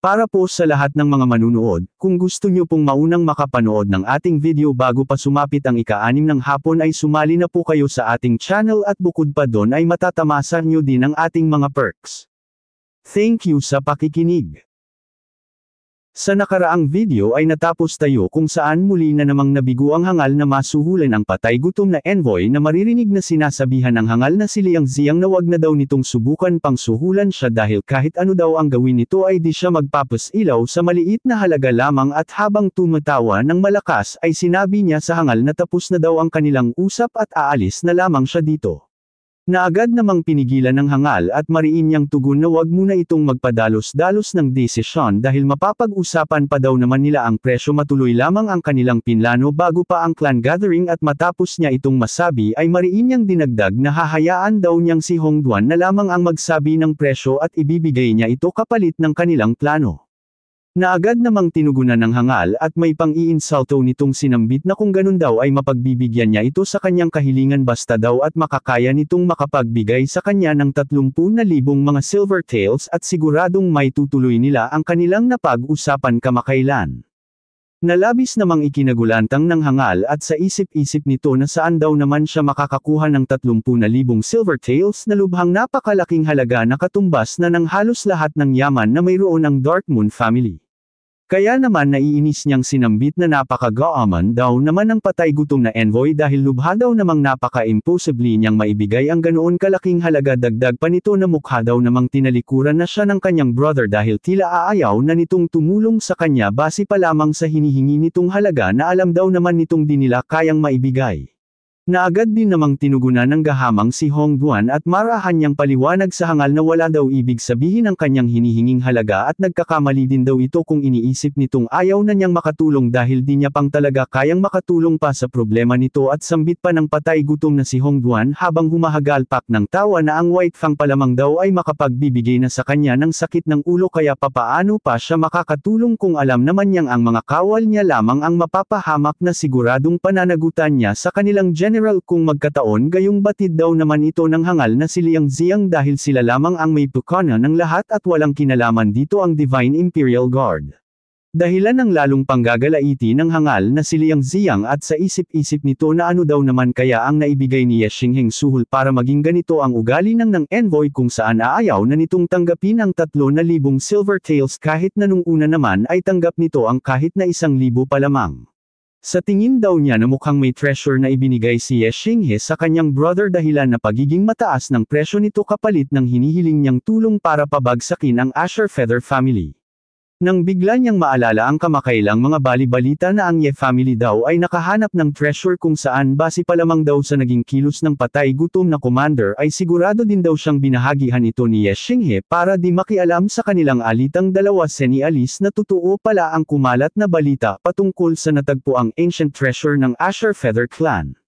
Para po sa lahat ng mga manunood, kung gusto nyo pong maunang makapanood ng ating video bago pa sumapit ang ika-6 ng hapon ay sumali na po kayo sa ating channel at bukod pa doon ay matatamasa nyo din ang ating mga perks. Thank you sa pakikinig. Sa nakaraang video ay natapos tayo kung saan muli na namang nabigo ang hangal na masuhulan ang patay gutom na envoy na maririnig na sinasabihan ng hangal na si Liang Ziang na wag na daw nitong subukan pang suhulan siya dahil kahit ano daw ang gawin nito ay di siya magpapasilaw sa maliit na halaga lamang at habang tumatawa ng malakas ay sinabi niya sa hangal na tapos na daw ang kanilang usap at aalis na lamang siya dito. Na agad namang pinigilan ng hangal at mariin niyang tugon na wag muna itong magpadalos-dalos ng desisyon dahil mapapag-usapan pa daw naman nila ang presyo matuloy lamang ang kanilang pinlano bago pa ang clan gathering at matapos niya itong masabi ay mariin niyang dinagdag na hahayaan daw niyang si Hongduan na lamang ang magsabi ng presyo at ibibigay niya ito kapalit ng kanilang plano. Na agad namang tinugunan ng hangal at may pang-iinsulto nitong sinambit na kung ganun daw ay mapagbibigyan niya ito sa kanyang kahilingan basta daw at makakaya nitong makapagbigay sa kanya ng 30,000 mga silver taels at siguradong may tutuloy nila ang kanilang napag-usapan kamakailan. Nalabis namang ikinagulantang ng hangal at sa isip-isip nito na saan daw naman siya makakakuha ng 30,000 silver taels na lubhang napakalaking halaga na katumbas na ng halos lahat ng yaman na mayroon ang Dark Moon family. Kaya naman naiinis niyang sinambit na napaka-gaaman daw naman ang patay gutom na envoy dahil lubha daw namang napaka-impossibly niyang maibigay ang ganoon kalaking halaga dagdag pa nito na mukha daw namang tinalikuran na siya ng kanyang brother dahil tila aayaw na nitong tumulong sa kanya base pa lamang sa hinihingi nitong halaga na alam daw naman nitong di nila kayang maibigay. Na agad din namang tinugunan ng gahamang si Hongduan at marahan niyang paliwanag sa hangal na wala daw ibig sabihin ang kanyang hinihinging halaga at nagkakamali din daw ito kung iniisip nitong ayaw na niyang makatulong dahil di niya pang talaga kayang makatulong pa sa problema nito at sambit pa ng patay gutom na si Hongduan habang humahagalpak ng tawa na ang White Fang palamang daw ay makapagbibigay na sa kanya ng sakit ng ulo kaya papaano pa siya makakatulong kung alam naman niyang ang mga kawal niya lamang ang mapapahamak na siguradong pananagutan niya sa kanilang general kung magkataon gayong batid daw naman ito ng hangal na si Liang Ziang dahil sila lamang ang may pukana ng lahat at walang kinalaman dito ang Divine Imperial Guard. Dahilan ng lalong panggagalaiti ng hangal na si Liang Ziang at sa isip-isip nito na ano daw naman kaya ang naibigay ni Ye Xingheng suhol para maging ganito ang ugali ng envoy kung saan aayaw na nitong tanggapin ang 3,000 silver taels kahit na nung una naman ay tanggap nito ang kahit na 1,000 pa lamang. Sa tingin daw niya na mukhang may treasure na ibinigay si Ye Xinghe sa kanyang brother dahilan na pagiging mataas ng presyo nito kapalit ng hinihiling niyang tulong para pabagsakin ang Asher Feather family. Nang bigla niyang maalala ang kamakailang mga bali-balita na ang Ye family daw ay nakahanap ng treasure kung saan base pa lamang daw sa naging kilos ng patay gutom na commander ay sigurado din daw siyang binahagihan ito ni Ye Xinghe para di makialam sa kanilang alitang dalawa senialis na totoo pala ang kumalat na balita patungkol sa natagpuang ancient treasure ng Asher Feather clan.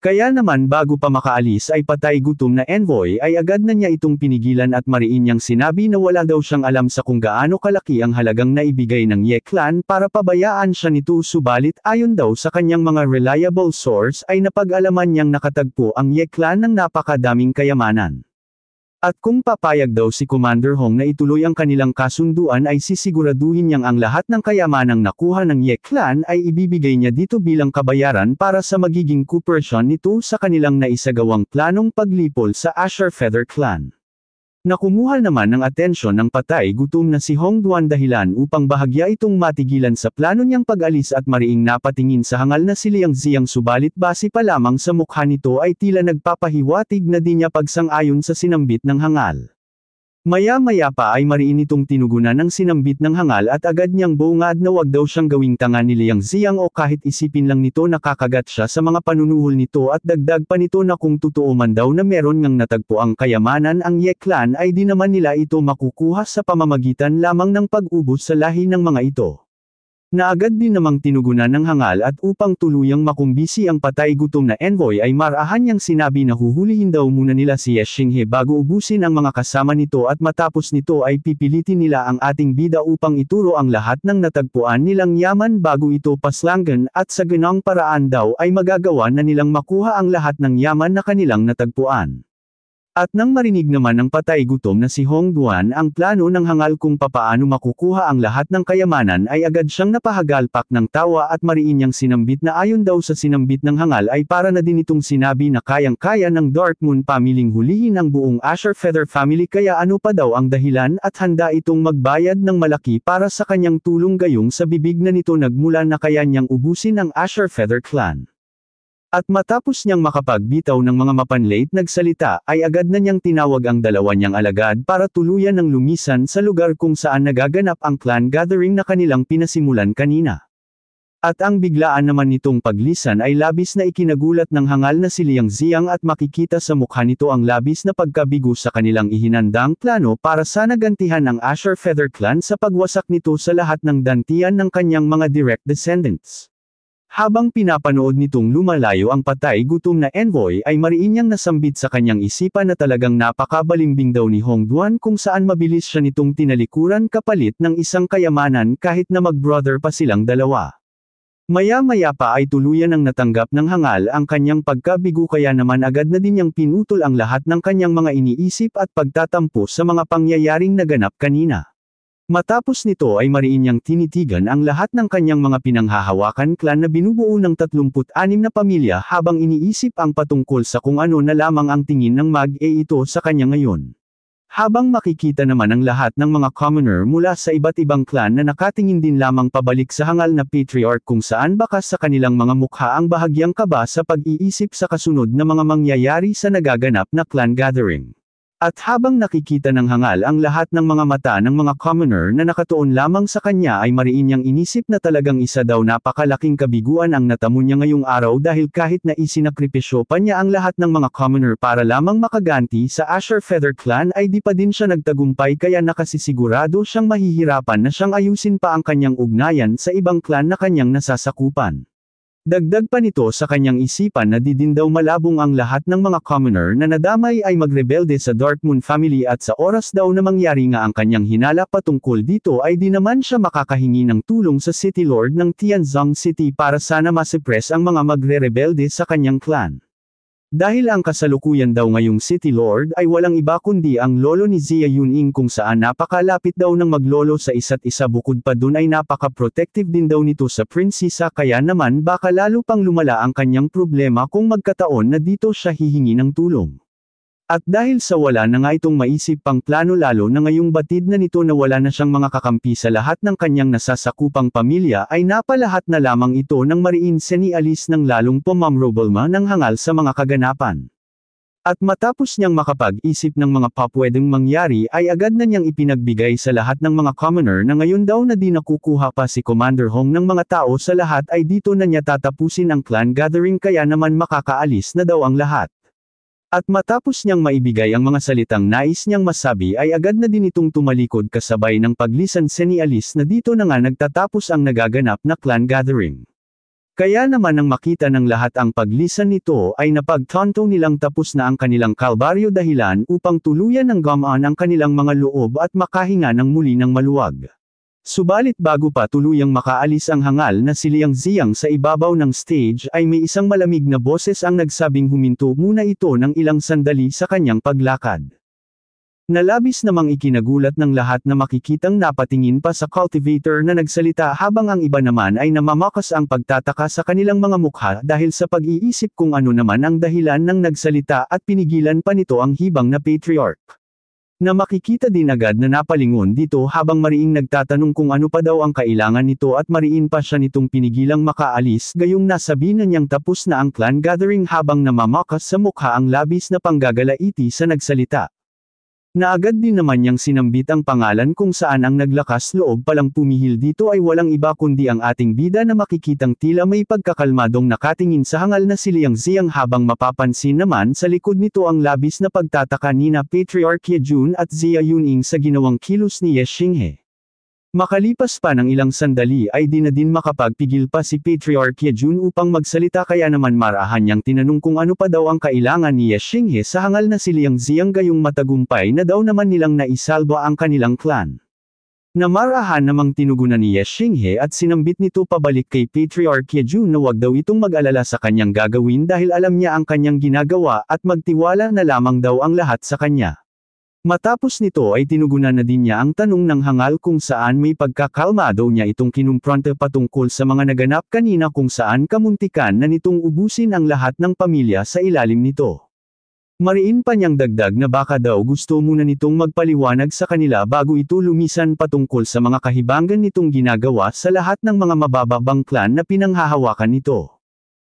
Kaya naman bago pa makaalis ay patay gutom na envoy ay agad na niya itong pinigilan at mariin niyang sinabi na wala daw siyang alam sa kung gaano kalaki ang halagang naibigay ng Ye clan para pabayaan siya nito subalit ayon daw sa kanyang mga reliable source ay napag-alaman niyang nakatagpo ang Ye clan ng napakadaming kayamanan. At kung papayag daw si Commander Hong na ituloy ang kanilang kasunduan ay sisiguraduhin niyang ang lahat ng kayamanang nakuha ng Ye clan ay ibibigay niya dito bilang kabayaran para sa magiging cooperation nito sa kanilang naisagawang planong paglipol sa Asher Feather clan. Nakumuha naman ng atensyon ng patay gutom na si Hongduan dahilan upang bahagya itong matigilan sa plano niyang pag-alis at mariing napatingin sa hangal na si Liang Ziang subalit base pa lamang sa mukha nito ay tila nagpapahiwatig na di niya pagsang-ayon sa sinambit ng hangal. Maya-maya pa ay mariin itong tinugunan ng sinambit ng hangal at agad niyang bungad na wag daw siyang gawing tanga ni Liang Ziang o kahit isipin lang nito nakakagat siya sa mga panunuhol nito at dagdag pa nito na kung totoo man daw na meron ngang natagpo ang kayamanan ang Ye clan ay di naman nila ito makukuha sa pamamagitan lamang ng pag-ubos sa lahi ng mga ito. Na agad din namang tinugunan ng hangal at upang tuluyang makumbisi ang patay gutom na envoy ay marahan niyang sinabi na huhulihin daw muna nila si Ye Xinghe bago ubusin ang mga kasama nito at matapos nito ay pipilitin nila ang ating bida upang ituro ang lahat ng natagpuan nilang yaman bago ito paslangan at sa ganong paraan daw ay magagawa na nilang makuha ang lahat ng yaman na kanilang natagpuan. At nang marinig naman ng patay gutom na si Hong Duan ang plano ng hangal kung papaano makukuha ang lahat ng kayamanan ay agad siyang napahagalpak ng tawa at mariin niyang sinambit na ayon daw sa sinambit ng hangal ay para na din itong sinabi na kayang-kaya ng Dark Moon pamiling hulihin ang buong Asher Feather family kaya ano pa daw ang dahilan at handa itong magbayad ng malaki para sa kanyang tulong gayong sa bibig na nito nagmula na kaya niyang ubusin ang Asher Feather clan. At matapos niyang makapagbitaw ng mga mapanlait nagsalita ay agad na niyang tinawag ang dalawa niyang alagad para tuluyan ng lumisan sa lugar kung saan nagaganap ang clan gathering na kanilang pinasimulan kanina. At ang biglaan naman nitong paglisan ay labis na ikinagulat ng hangal na si Liang Ziang at makikita sa mukha nito ang labis na pagkabigo sa kanilang ihinandang plano para sana gantihan ang Asher Feather clan sa pagwasak nito sa lahat ng dantian ng kanyang mga direct descendants. Habang pinapanood nitong lumalayo ang patay gutom na envoy ay mariin niyang nasambit sa kanyang isipan na talagang napakabalimbing daw ni Hong Duan kung saan mabilis siya nitong tinalikuran kapalit ng isang kayamanan kahit na mag-brother pa silang dalawa. Maya-maya pa ay tuluyan ang natanggap ng hangal ang kanyang pagkabigo kaya naman agad na din niyang pinutol ang lahat ng kanyang mga iniisip at pagtatampo sa mga pangyayaring naganap kanina. Matapos nito ay mariin niyang tinitigan ang lahat ng kanyang mga pinanghahawakan clan na binubuo ng 36 na pamilya habang iniisip ang patungkol sa kung ano na lamang ang tingin ng mag-e ito sa kanya ngayon. Habang makikita naman ang lahat ng mga commoner mula sa iba't ibang clan na nakatingin din lamang pabalik sa hangal na patriarch kung saan bakas sa kanilang mga mukha ang bahagyang kaba sa pag-iisip sa kasunod na mga mangyayari sa nagaganap na clan gathering. At habang nakikita ng hangal ang lahat ng mga mata ng mga commoner na nakatuon lamang sa kanya ay mariin niyang inisip na talagang isa daw napakalaking kabiguan ang natamo niya ngayong araw dahil kahit na isinakripisyo pa niya ang lahat ng mga commoner para lamang makaganti sa Asher Feather clan ay di pa din siya nagtagumpay kaya nakasisigurado siyang mahihirapan na siyang ayusin pa ang kanyang ugnayan sa ibang clan na kanyang nasasakupan. Dagdag pa nito sa kanyang isipan na di din daw malabong ang lahat ng mga commoner na nadamay ay magrebelde sa Dark Moon family at sa oras daw na mangyari nga ang kanyang hinala patungkol dito ay di naman siya makakahingi ng tulong sa City Lord ng Tianzong City para sana masuppress ang mga magre-rebelde sa kanyang clan. Dahil ang kasalukuyan daw ngayong City Lord ay walang iba kundi ang lolo ni Zia Yuning kung saan napakalapit daw ng maglolo sa isa't isa bukod pa dun ay napaka-protective din daw nito sa prinsesa kaya naman baka lalo pang lumala ang kanyang problema kung magkataon na dito siya hihingi ng tulong. At dahil sa wala na nga itong maisip pang plano lalo na ngayong batid na nito na wala na siyang mga kakampi sa lahat ng kanyang nasasakupang pamilya ay napalahat na lamang ito ng mariin senialis ng lalong pumamroblema ng hangal sa mga kaganapan. At matapos niyang makapag-isip ng mga papwedeng mangyari ay agad na niyang ipinagbigay sa lahat ng mga commoner na ngayon daw na di nakukuha pa si Commander Hong ng mga tao sa lahat ay dito na niya tatapusin ang clan gathering kaya naman makakaalis na daw ang lahat. At matapos niyang maibigay ang mga salitang nais niyang masabi ay agad na din itong tumalikod kasabay ng paglisan senialis na dito na nga nagtatapos ang nagaganap na clan gathering. Kaya naman nang makita ng lahat ang paglisan nito ay napagtanto nilang tapos na ang kanilang kalbaryo dahilan upang tuluyan ng gamaan ang kanilang mga loob at makahinga ng muli ng maluwag. Subalit bago pa tuluyang makaalis ang hangal na si Liang Ziang sa ibabaw ng stage ay may isang malamig na boses ang nagsabing huminto muna ito ng ilang sandali sa kanyang paglakad. Nalabis namang ikinagulat ng lahat na makikitang napatingin pa sa cultivator na nagsalita habang ang iba naman ay namamakas ang pagtataka sa kanilang mga mukha dahil sa pag-iisip kung ano naman ang dahilan ng nagsalita at pinigilan pa nito ang hibang na patriarch. Na makikita din agad na napalingon dito habang mariing nagtatanong kung ano pa daw ang kailangan nito at mariin pa siya nitong pinigilang makaalis gayong nasabi na niyang tapos na ang clan gathering habang namamakas sa mukha ang labis na panggagalaiti sa nagsalita. Na agad din naman niyang sinambit ang pangalan kung saan ang naglakas loob palang pumihil dito ay walang iba kundi ang ating bida na makikitang tila may pagkakalmadong nakatingin sa hangal na si Liang Ziang habang mapapansin naman sa likod nito ang labis na pagtataka nina Patriarch Ye Jun at Zia Yuning sa ginawang kilos ni Ye Xinghe. Makalipas pa ng ilang sandali ay di na din makapagpigil pa si Patriarch Ye Jun upang magsalita kaya naman marahan niyang tinanong kung ano pa daw ang kailangan ni Ye Xinghe sa hangal na si Liang Ziang gayong matagumpay na daw naman nilang naisalba ang kanilang clan. Namarahan namang tinugunan ni Ye Xinghe at sinambit nito pabalik kay Patriarch Yejun na wag daw itong mag-alala sa kanyang gagawin dahil alam niya ang kanyang ginagawa at magtiwala na lamang daw ang lahat sa kanya. Matapos nito ay tinugunan na din niya ang tanong ng hangal kung saan may pagkakalma daw niya itong kinumpronta patungkol sa mga naganap kanina kung saan kamuntikan na nitong ubusin ang lahat ng pamilya sa ilalim nito. Mariin pa niyang dagdag na baka daw gusto muna nitong magpaliwanag sa kanila bago ito lumisan patungkol sa mga kahibangan nitong ginagawa sa lahat ng mga mabababang klan na pinanghahawakan nito.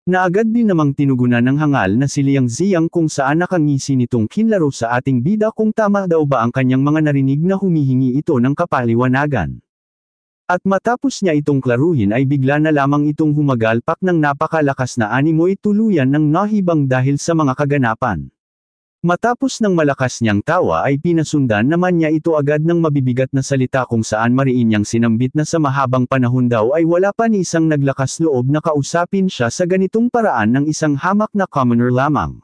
Naagad din namang tinugunan ng hangal na si Liang Ziyang kung saan nakangisi nitong kinlaro sa ating bida kung tama daw ba ang kanyang mga narinig na humihingi ito ng kapaliwanagan. At matapos niya itong klaruhin ay bigla na lamang itong humagalpak ng napakalakas na animoy tuluyan ng nahibang dahil sa mga kaganapan. Matapos ng malakas niyang tawa ay pinasundan naman niya ito agad ng mabibigat na salita kung saan mariin niyang sinambit na sa mahabang panahon daw ay wala pa ni isang naglakas loob na kausapin siya sa ganitong paraan ng isang hamak na commoner lamang.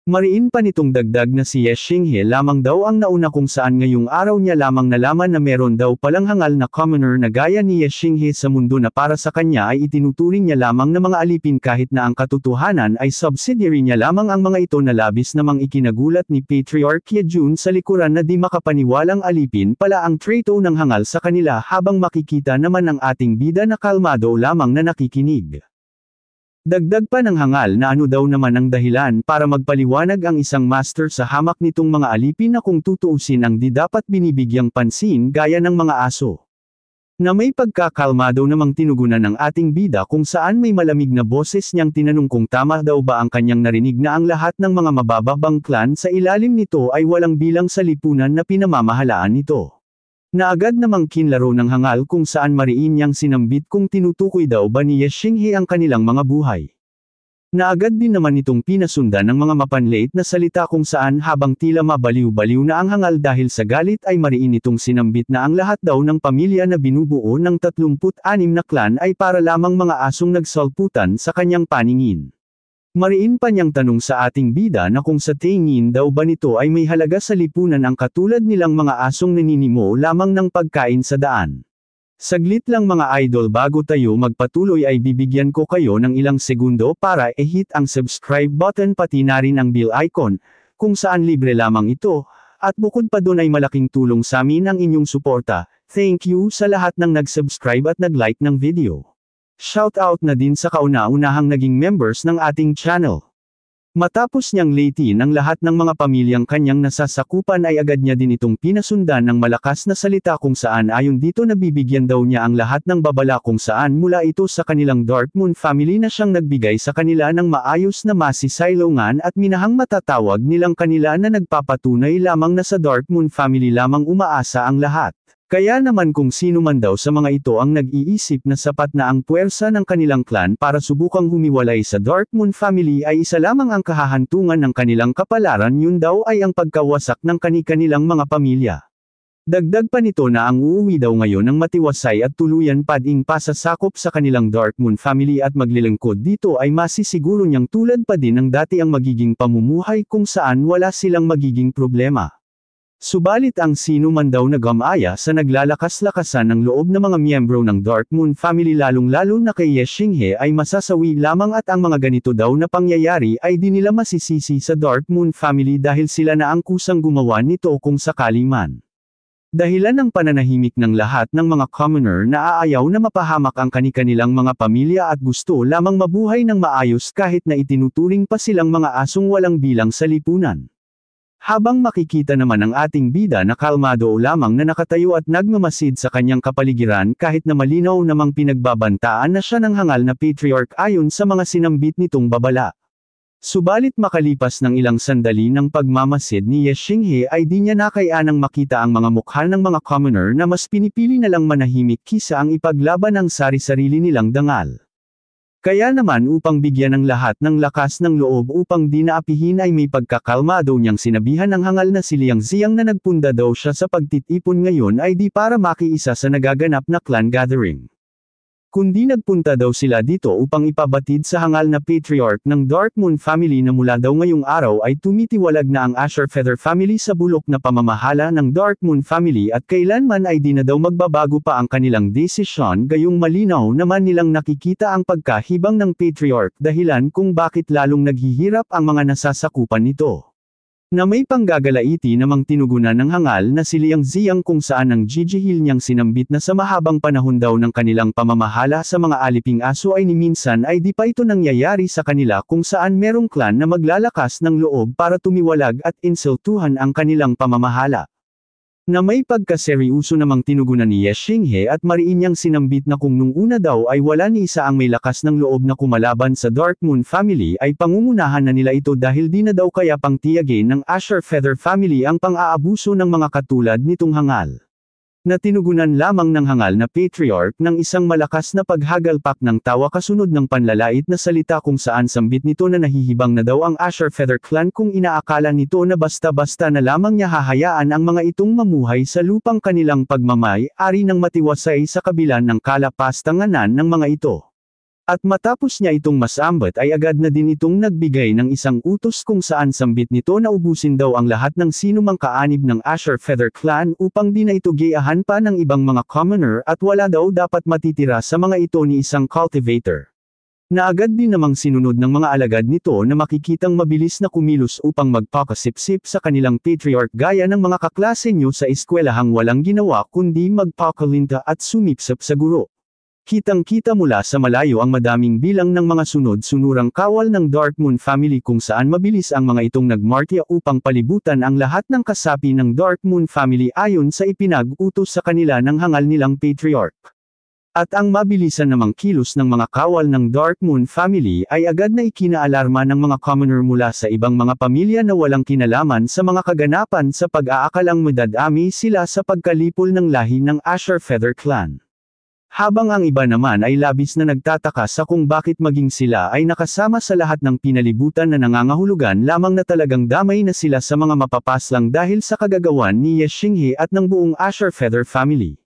Mariin pa nitong dagdag na si Ye Xinghe lamang daw ang nauna kung saan ngayong araw niya lamang nalaman na meron daw palang hangal na commoner na gaya ni Ye Xinghe sa mundo na para sa kanya ay itinuturing niya lamang na mga alipin kahit na ang katotohanan ay subsidiary niya lamang ang mga ito na labis namang ikinagulat ni Patriarch Yejun sa likuran na di makapaniwalang alipin pala ang traitor ng hangal sa kanila habang makikita naman ang ating bida na kalmado lamang na nakikinig. Dagdag pa ng hangal na ano daw naman ang dahilan para magpaliwanag ang isang master sa hamak nitong mga alipin na kung tutuusin ang di dapat binibigyang pansin gaya ng mga aso. Na may pagkakalmado namang tinugunan ng ating bida kung saan may malamig na boses niyang tinanong kung tama daw ba ang kanyang narinig na ang lahat ng mga mabababang klan sa ilalim nito ay walang bilang sa lipunan na pinamamahalaan nito. Naagad namang kinlaro ng hangal kung saan mariin niyang sinambit kung tinutukoy daw ba ni Ye Xinghe ang kanilang mga buhay. Naagad din naman itong pinasundan ng mga mapanlait na salita kung saan habang tila mabaliw-baliw na ang hangal dahil sa galit ay mariin itong sinambit na ang lahat daw ng pamilya na binubuo ng 36 na klan ay para lamang mga asong nagsalputan sa kanyang paningin. Mariin pa niyang tanong sa ating bida na kung sa tingin daw ba nito ay may halaga sa lipunan ang katulad nilang mga asong naninimo lamang ng pagkain sa daan. Saglit lang mga idol bago tayo magpatuloy ay bibigyan ko kayo ng ilang segundo para i-hit ang subscribe button pati na rin ang bell icon, kung saan libre lamang ito, at bukod pa doon ay malaking tulong sa amin ang inyong suporta. Thank you sa lahat ng nag-subscribe at nag-like ng video. Shoutout na din sa kauna-unahang naging members ng ating channel. Matapos niyang litin ang lahat ng mga pamilyang kanyang nasasakupan ay agad niya din itong pinasundan ng malakas na salita kung saan ayon dito nabibigyan daw niya ang lahat ng babala kung saan mula ito sa kanilang Dark Moon family na siyang nagbigay sa kanila ng maayos na masisilungan at minahang matatawag nilang kanila na nagpapatunay lamang na sa Dark Moon family lamang umaasa ang lahat. Kaya naman kung sino man daw sa mga ito ang nag-iisip na sapat na ang puwersa ng kanilang clan para subukang humiwalay sa Dark Moon family ay isa lamang ang kahahantungan ng kanilang kapalaran, yun daw ay ang pagkawasak ng kani-kanilang mga pamilya. Dagdag pa nito na ang uuwi daw ngayon ng matiwasay at tuluyan pading pasasakop sa kanilang Dark Moon family at maglilingkod dito ay masisiguro niyang tulad pa din ng dati ang magiging pamumuhay kung saan wala silang magiging problema. Subalit ang sino man daw nagamaya sa naglalakas-lakasan ng loob ng mga miyembro ng Dark Moon family lalong-lalo na kay Ye Xinghe ay masasawi lamang at ang mga ganito daw na pangyayari ay di nila masisisi sa Dark Moon family dahil sila na ang kusang gumawa nito kung sakali man. Dahilan ng pananahimik ng lahat ng mga commoner na aayaw na mapahamak ang kani-kanilang mga pamilya at gusto lamang mabuhay ng maayos kahit na itinuturing pa silang mga asong walang bilang sa lipunan. Habang makikita naman ang ating bida na kalmado lamang na nakatayo at nagmamasid sa kanyang kapaligiran kahit na malinaw namang pinagbabantaan na siya ng hangal na patriarch ayon sa mga sinambit nitong babala. Subalit makalipas ng ilang sandali ng pagmamasid ni Ye Xinghe ay di niya nakayanang makita ang mga mukha ng mga commoner na mas pinipili na lang manahimik kisa ang ipaglaban ang sari-sarili nilang dangal. Kaya naman upang bigyan ng lahat ng lakas ng loob upang di naapihin ay may pagkakalmado niyang sinabihan ng hangal na si Liang Ziyang na nagpunda daw siya sa pagtitipon ngayon ay di para makiisa sa nagaganap na clan gathering. Kundi nagpunta daw sila dito upang ipabatid sa hangal na patriarch ng Darkmoon family na mula daw ngayong araw ay tumitiwalag na ang Asher Feather family sa bulok na pamamahala ng Darkmoon family at kailanman ay di na daw magbabago pa ang kanilang desisyon, gayong malinaw naman nilang nakikita ang pagkahibang ng patriarch dahilan kung bakit lalong naghihirap ang mga nasasakupan nito. Na may panggagalaiti namang tinugunan ng hangal na si Liang Ziyang kung saan ang gigihil niyang sinambit na sa mahabang panahon daw ng kanilang pamamahala sa mga aliping aso ay ni minsan ay di pa ito nangyayari sa kanila kung saan merong clan na maglalakas ng loob para tumiwalag at insultuhan ang kanilang pamamahala. Na may pagkaseryoso namang tinugunan ni Ye Xinghe at mariin niyang sinambit na kung nung una daw ay wala ni isa ang may lakas ng loob na kumalaban sa Darkmoon family ay pangungunahan na nila ito dahil di na daw kaya pang tiyagin ng Asher Feather family ang pang-aabuso ng mga katulad nitong hangal. Na tinugunan lamang ng hangal na patriarch ng isang malakas na paghagalpak ng tawa kasunod ng panlalait na salita kung saan sambit nito na nahihibang na daw ang Asher Feather clan kung inaakala nito na basta-basta na lamang niya hahayaan ang mga itong mamuhay sa lupang kanilang pagmamay-ari ng matiwasay sa kabila ng kalapastanganan ng mga ito. At matapos niya itong masambat ay agad na din itong nagbigay ng isang utos kung saan sambit nito na ubusin daw ang lahat ng sinumang kaanib ng Asher Feather clan upang di na ito giyahan pa ng ibang mga commoner at wala daw dapat matitira sa mga ito ni isang cultivator. Na agad din namang sinunod ng mga alagad nito na makikitang mabilis na kumilos upang magpakasipsip sa kanilang patriarch gaya ng mga kaklase nyo sa eskwelahang walang ginawa kundi magpakalinta at sumipsap sa guro. Kitang-kita mula sa malayo ang madaming bilang ng mga sunod-sunurang kawal ng Darkmoon family kung saan mabilis ang mga itong nagmartya upang palibutan ang lahat ng kasapi ng Darkmoon family ayon sa ipinag-utos sa kanila ng hangal nilang patriarch. At ang mabilisan namang kilos ng mga kawal ng Darkmoon family ay agad na ikinaalarma ng mga commoner mula sa ibang mga pamilya na walang kinalaman sa mga kaganapan sa pag-aakalang madadami sila sa pagkalipol ng lahi ng Asher Feather clan. Habang ang iba naman ay labis na nagtataka sa kung bakit maging sila ay nakasama sa lahat ng pinalibutan na nangangahulugan lamang na talagang damay na sila sa mga mapapaslang dahil sa kagagawan ni Ye Xinghe at ng buong Asher Feather family.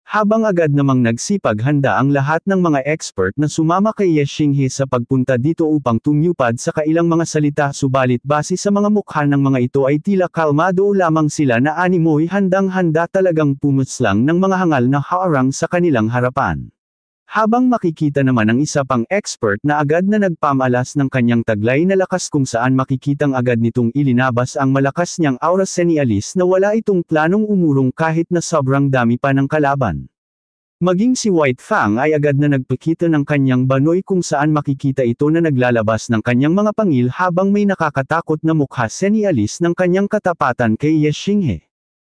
Habang agad namang nagsipag-handa ang lahat ng mga expert na sumama kay Ye Xinghe sa pagpunta dito upang tumupad sa kailang mga salita subalit base sa mga mukha ng mga ito ay tila kalmado lamang sila na animoy handang-handa talagang pumuslang ng mga hangal na harang sa kanilang harapan. Habang makikita naman ang isa pang expert na agad na nagpamalas ng kanyang taglay na lakas kung saan makikitang agad nitong ilinabas ang malakas niyang aura senialis na wala itong planong umurong kahit na sobrang dami pa ng kalaban. Maging si White Fang ay agad na nagpakita ng kanyang banoy kung saan makikita ito na naglalabas ng kanyang mga pangil habang may nakakatakot na mukha senialis ng kanyang katapatan kay Ye Xinghe.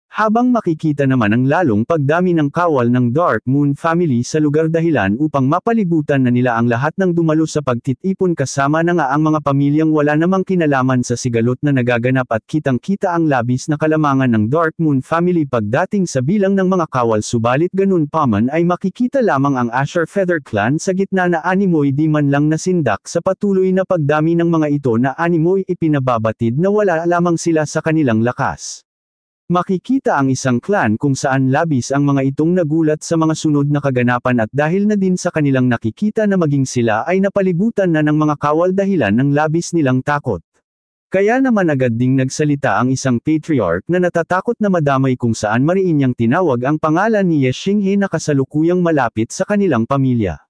Habang makikita naman ang lalong pagdami ng kawal ng Darkmoon family sa lugar dahilan upang mapalibutan na nila ang lahat ng dumalo sa pagtitipon kasama na nga ang mga pamilyang wala namang kinalaman sa sigalot na nagaganap at kitang-kita ang labis na kalamangan ng Darkmoon family pagdating sa bilang ng mga kawal subalit ganun pa man ay makikita lamang ang Asher Feather clan sa gitna na animoy di man lang nasindak sa patuloy na pagdami ng mga ito na animoy ipinababatid na wala lamang sila sa kanilang lakas. Makikita ang isang clan kung saan labis ang mga itong nagulat sa mga sunod na kaganapan at dahil na din sa kanilang nakikita na maging sila ay napalibutan na ng mga kawal dahilan ng labis nilang takot. Kaya naman agad ding nagsalita ang isang patriarch na natatakot na madamay kung saan mariin niyang tinawag ang pangalan ni Ye Xinghe na kasalukuyang malapit sa kanilang pamilya.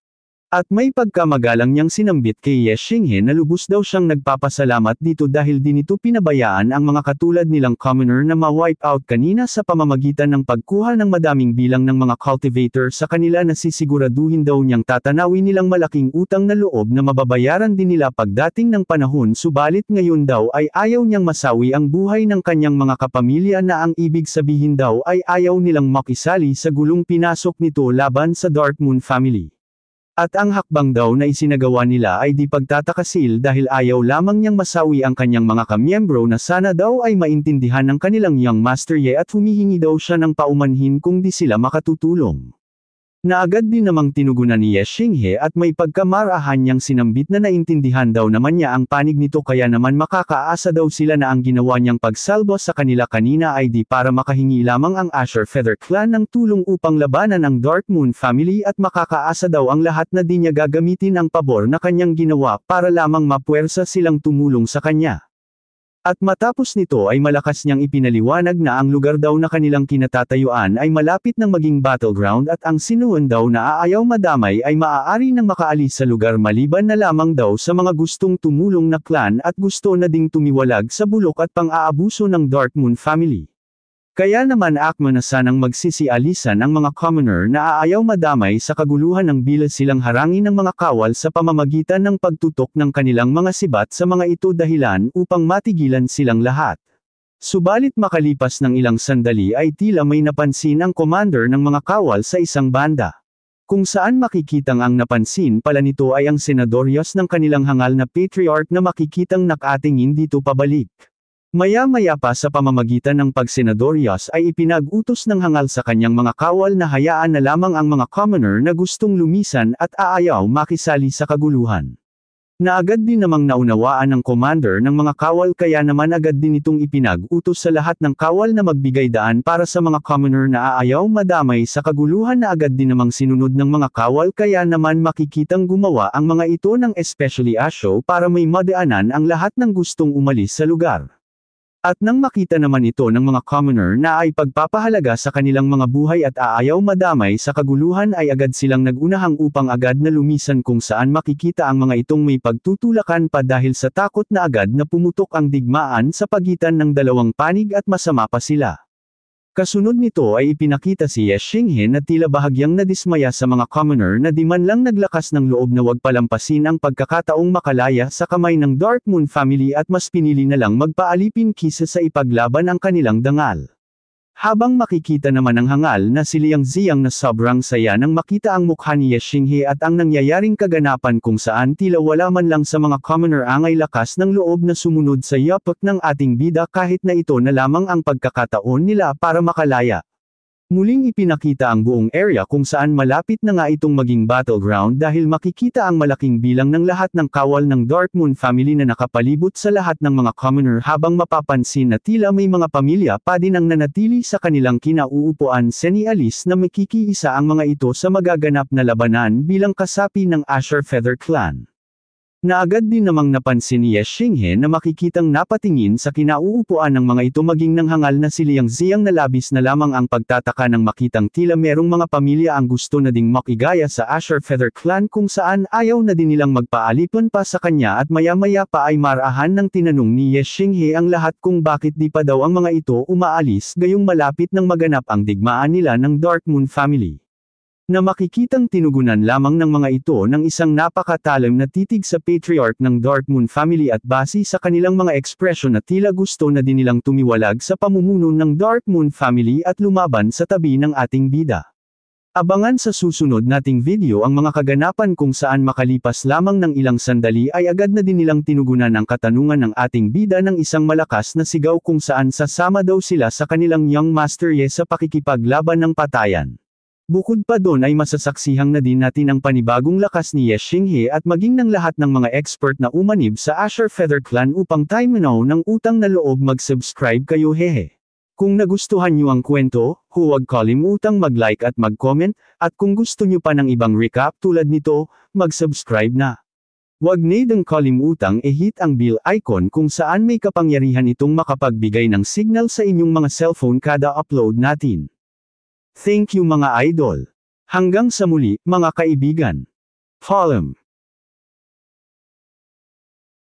At may pagkamagalang niyang sinambit kay Ye Xinghe na lubos daw siyang nagpapasalamat dito dahil di nito pinabayaan ang mga katulad nilang commoner na ma-wipe out kanina sa pamamagitan ng pagkuha ng madaming bilang ng mga cultivator sa kanila na sisiguraduhin daw niyang tatanawin nilang malaking utang na loob na mababayaran din nila pagdating ng panahon subalit ngayon daw ay ayaw niyang masawi ang buhay ng kanyang mga kapamilya na ang ibig sabihin daw ay ayaw nilang makisali sa gulong pinasok nito laban sa Darkmoon family. At ang hakbang daw na isinagawa nila ay di pagtatakasil dahil ayaw lamang niyang masawi ang kanyang mga kamiyembro na sana daw ay maintindihan ng kanilang young master Ye at humihingi daw siya ng paumanhin kung di sila makatutulong. Na agad din namang tinugunan ni Ye Xinghe at may pagkamarahan niyang sinambit na naintindihan daw naman niya ang panig nito kaya naman makakaasa daw sila na ang ginawa niyang pagsalbo sa kanila kanina ay di para makahingi lamang ang Asher Feather Clan ng tulong upang labanan ang Dark Moon family at makakaasa daw ang lahat na di niya gagamitin ang pabor na kanyang ginawa para lamang mapuwersa silang tumulong sa kanya. At matapos nito ay malakas niyang ipinaliwanag na ang lugar daw na kanilang kinatatayuan ay malapit ng maging battleground at ang sinuon daw na aayaw madamay ay maaari nang makaalis sa lugar maliban na lamang daw sa mga gustong tumulong na clan at gusto na ding tumiwalag sa bulok at pang-aabuso ng Dark Moon family. Kaya naman akma na sanang magsisialisan ang mga commoner na aayaw madamay sa kaguluhan ng bila silang harangin ng mga kawal sa pamamagitan ng pagtutok ng kanilang mga sibat sa mga ito dahilan upang matigilan silang lahat. Subalit makalipas ng ilang sandali ay tila may napansin ang commander ng mga kawal sa isang banda. Kung saan makikitang ang napansin pala nito ay ang senadoryos ng kanilang hangal na patriarch na makikitang nakatingin dito pabalik. Maya-maya pa sa pamamagitan ng pagsenadoryas ay ipinag-utos ng hangal sa kanyang mga kawal na hayaan na lamang ang mga commoner na gustong lumisan at aayaw makisali sa kaguluhan. Na agad din namang naunawaan ng commander ng mga kawal kaya naman agad din itong ipinag-utos sa lahat ng kawal na magbigay daan para sa mga commoner na aayaw madamay sa kaguluhan na agad din namang sinunod ng mga kawal kaya naman makikitang gumawa ang mga ito ng especially asyo para may madaanan ang lahat ng gustong umalis sa lugar. At nang makita naman ito ng mga commoner na ay pagpapahalaga sa kanilang mga buhay at aayaw madamay sa kaguluhan ay agad silang nagunahang upang agad na lumisan kung saan makikita ang mga itong may pagtutulakan pa dahil sa takot na agad na pumutok ang digmaan sa pagitan ng dalawang panig at masama pa sila. Kasunod nito ay ipinakita si Ye Xinghe na tila bahagyang nadismaya sa mga commoner na di man lang naglakas ng loob na wag palampasin ang pagkakataong makalaya sa kamay ng Dark Moon family at mas pinili na lang magpaalipin kisa sa ipaglaban ang kanilang dangal. Habang makikita naman ng hangal na si Liang Ziyang na sobrang saya nang makita ang mukha ni Ye Xinghe at ang nangyayaring kaganapan kung saan tila wala man lang sa mga commoner angay lakas ng loob na sumunod sa yapak ng ating bida kahit na ito na lamang ang pagkakataon nila para makalaya. Muling ipinakita ang buong area kung saan malapit na nga itong maging battleground dahil makikita ang malaking bilang ng lahat ng kawal ng Dark Moon family na nakapalibot sa lahat ng mga commoner habang mapapansin na tila may mga pamilya pa din ang nanatili sa kanilang kinauupuan senialis na makikiisa ang mga ito sa magaganap na labanan bilang kasapi ng Asher Feather Clan. Na agad din namang napansin ni Ye Xinghe na makikitang napatingin sa kinauupuan ng mga ito maging nanghangal na si Liang Ziyang na labis na lamang ang pagtataka ng makitang tila merong mga pamilya ang gusto na ding makigaya sa Asher Feather Clan kung saan ayaw na din nilang magpaalipan pa sa kanya at maya-maya pa ay marahan ng tinanong ni Ye Xinghe ang lahat kung bakit di pa daw ang mga ito umaalis gayong malapit nang maganap ang digmaan nila ng Dark Moon family. Na makikitang tinugunan lamang ng mga ito ng isang napakatalim na titig sa patriarch ng Dark Moon family at base sa kanilang mga ekspresyon na tila gusto na din nilang tumiwalag sa pamumuno ng Dark Moon family at lumaban sa tabi ng ating bida. Abangan sa susunod nating video ang mga kaganapan kung saan makalipas lamang ng ilang sandali ay agad na din nilang tinugunan ang katanungan ng ating bida ng isang malakas na sigaw kung saan sasama daw sila sa kanilang young master Ye sa pakikipaglaban ng patayan. Bukod pa doon ay masasaksihang na din natin ang panibagong lakas ni Ye Xinghe at maging ng lahat ng mga expert na umanib sa Asher Feather Clan upang tayo ng utang na loob mag-subscribe kayo hehe. Kung nagustuhan nyo ang kwento, huwag kalimutang mag-like at mag-comment, at kung gusto nyo pa ng ibang recap tulad nito, mag-subscribe na. Huwag nidang kalimutang i-hit ang bell icon kung saan may kapangyarihan itong makapagbigay ng signal sa inyong mga cellphone kada upload natin. Thank you mga idol. Hanggang sa muli, mga kaibigan. Paalam.